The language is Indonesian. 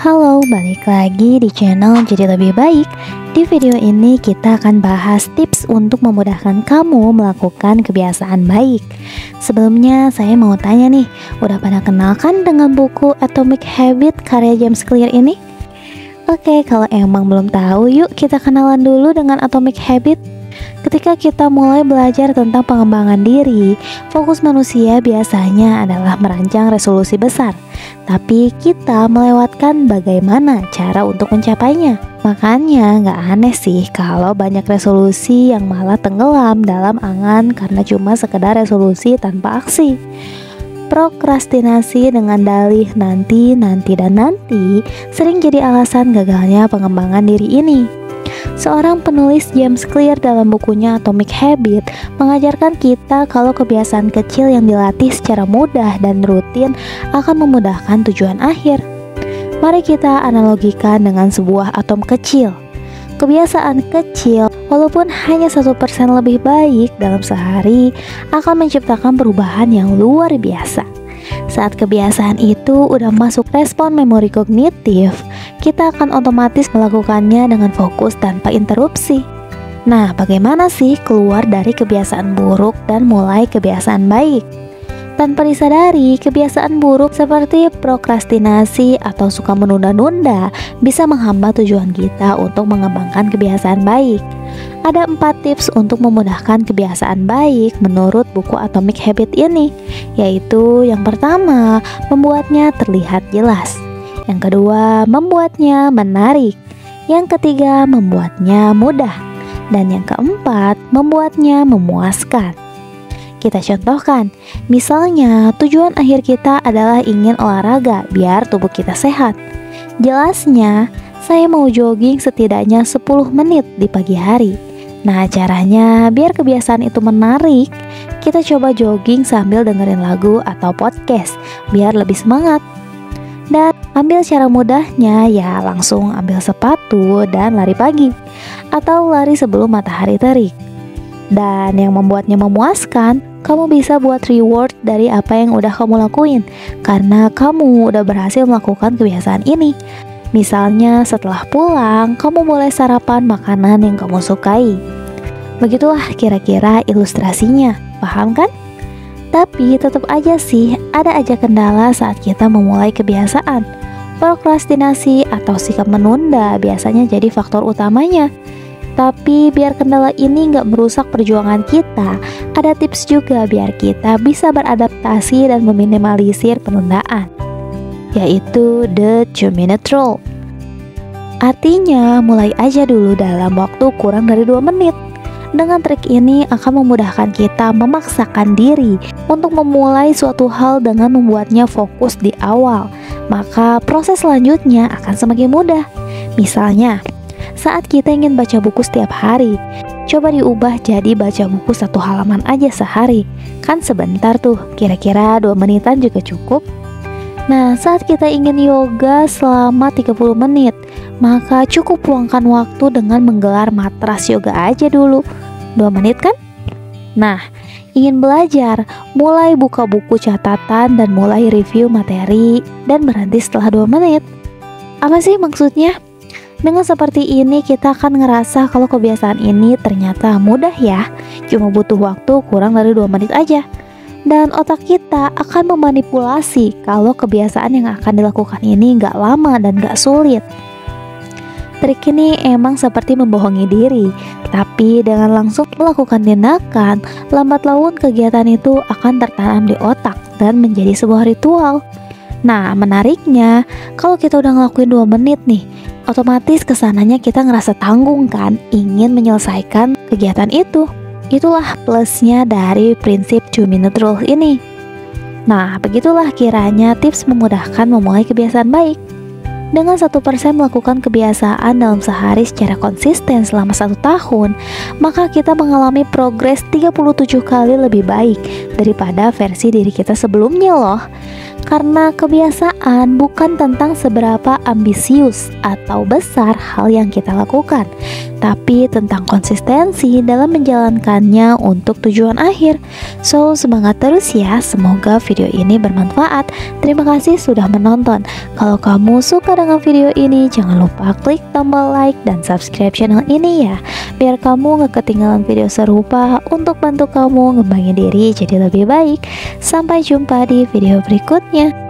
Halo, balik lagi di channel Jadi Lebih Baik. Di video ini kita akan bahas tips untuk memudahkan kamu melakukan kebiasaan baik. Sebelumnya saya mau tanya nih, udah pada kenal kan dengan buku Atomic Habits karya James Clear ini? Oke, kalau emang belum tahu, yuk kita kenalan dulu dengan Atomic Habits. Ketika kita mulai belajar tentang pengembangan diri, fokus manusia biasanya adalah merancang resolusi besar. Tapi kita melewatkan bagaimana cara untuk mencapainya. Makanya gak aneh sih kalau banyak resolusi yang malah tenggelam dalam angan karena cuma sekedar resolusi tanpa aksi. Prokrastinasi dengan dalih nanti sering jadi alasan gagalnya pengembangan diri ini. Seorang penulis James Clear dalam bukunya Atomic Habits mengajarkan kita kalau kebiasaan kecil yang dilatih secara mudah dan rutin akan memudahkan tujuan akhir. Mari kita analogikan dengan sebuah atom kecil. Kebiasaan kecil, walaupun hanya 1% lebih baik dalam sehari, akan menciptakan perubahan yang luar biasa. Saat kebiasaan itu udah masuk respon memori kognitif, kita akan otomatis melakukannya dengan fokus tanpa interupsi. Nah, bagaimana sih keluar dari kebiasaan buruk dan mulai kebiasaan baik? Tanpa disadari, kebiasaan buruk seperti prokrastinasi atau suka menunda-nunda bisa menghambat tujuan kita untuk mengembangkan kebiasaan baik. Ada 4 tips untuk memudahkan kebiasaan baik menurut buku Atomic Habits ini, yaitu yang pertama, membuatnya terlihat jelas. Yang kedua, membuatnya menarik. Yang ketiga, membuatnya mudah. Dan yang keempat, membuatnya memuaskan. Kita contohkan, misalnya tujuan akhir kita adalah ingin olahraga biar tubuh kita sehat. Jelasnya, saya mau jogging setidaknya 10 menit di pagi hari. Nah, caranya biar kebiasaan itu menarik, kita coba jogging sambil dengerin lagu atau podcast biar lebih semangat. Dan ambil cara mudahnya, ya langsung ambil sepatu dan lari pagi atau lari sebelum matahari terik. Dan yang membuatnya memuaskan, kamu bisa buat reward dari apa yang udah kamu lakuin karena kamu udah berhasil melakukan kebiasaan ini. Misalnya setelah pulang, kamu boleh sarapan makanan yang kamu sukai. Begitulah kira-kira ilustrasinya, paham kan? Tapi tetap aja sih, ada aja kendala saat kita memulai kebiasaan. Prokrastinasi atau sikap menunda biasanya jadi faktor utamanya. Tapi biar kendala ini nggak merusak perjuangan kita, ada tips juga biar kita bisa beradaptasi dan meminimalisir penundaan, yaitu the 2-minute rule. Artinya, mulai aja dulu dalam waktu kurang dari 2 menit. Dengan trik ini akan memudahkan kita memaksakan diri untuk memulai suatu hal dengan membuatnya fokus di awal. Maka proses selanjutnya akan semakin mudah. Misalnya, saat kita ingin baca buku setiap hari, coba diubah jadi baca buku 1 halaman aja sehari. Kan sebentar tuh, kira-kira 2 menitan juga cukup. Nah, saat kita ingin yoga selama 30 menit, maka cukup luangkan waktu dengan menggelar matras yoga aja dulu. 2 menit kan? Nah, ingin belajar, mulai buka buku catatan dan mulai review materi dan berhenti setelah 2 menit. Apa sih maksudnya? Dengan seperti ini kita akan ngerasa kalau kebiasaan ini ternyata mudah ya, cuma butuh waktu kurang dari 2 menit aja. Dan otak kita akan memanipulasi kalau kebiasaan yang akan dilakukan ini gak lama dan gak sulit. Trik ini emang seperti membohongi diri, tapi dengan langsung melakukan tindakan, lambat laun kegiatan itu akan tertanam di otak dan menjadi sebuah ritual. Nah, menariknya, kalau kita udah ngelakuin 2 menit nih, otomatis kesananya kita ngerasa tanggung kan, ingin menyelesaikan kegiatan itu. Itulah plusnya dari prinsip 2-minute rule ini. Nah, begitulah kiranya tips memudahkan memulai kebiasaan baik. Dengan 1% melakukan kebiasaan dalam sehari secara konsisten selama 1 tahun, maka kita mengalami progres 37 kali lebih baik daripada versi diri kita sebelumnya loh. Karena kebiasaan bukan tentang seberapa ambisius atau besar hal yang kita lakukan, tapi tentang konsistensi dalam menjalankannya untuk tujuan akhir. So, semangat terus ya, semoga video ini bermanfaat. Terima kasih sudah menonton. Kalau kamu suka dengan video ini, jangan lupa klik tombol like dan subscribe channel ini ya, biar kamu gak ketinggalan video serupa untuk bantu kamu ngembangin diri jadi lebih baik. Sampai jumpa di video berikutnya.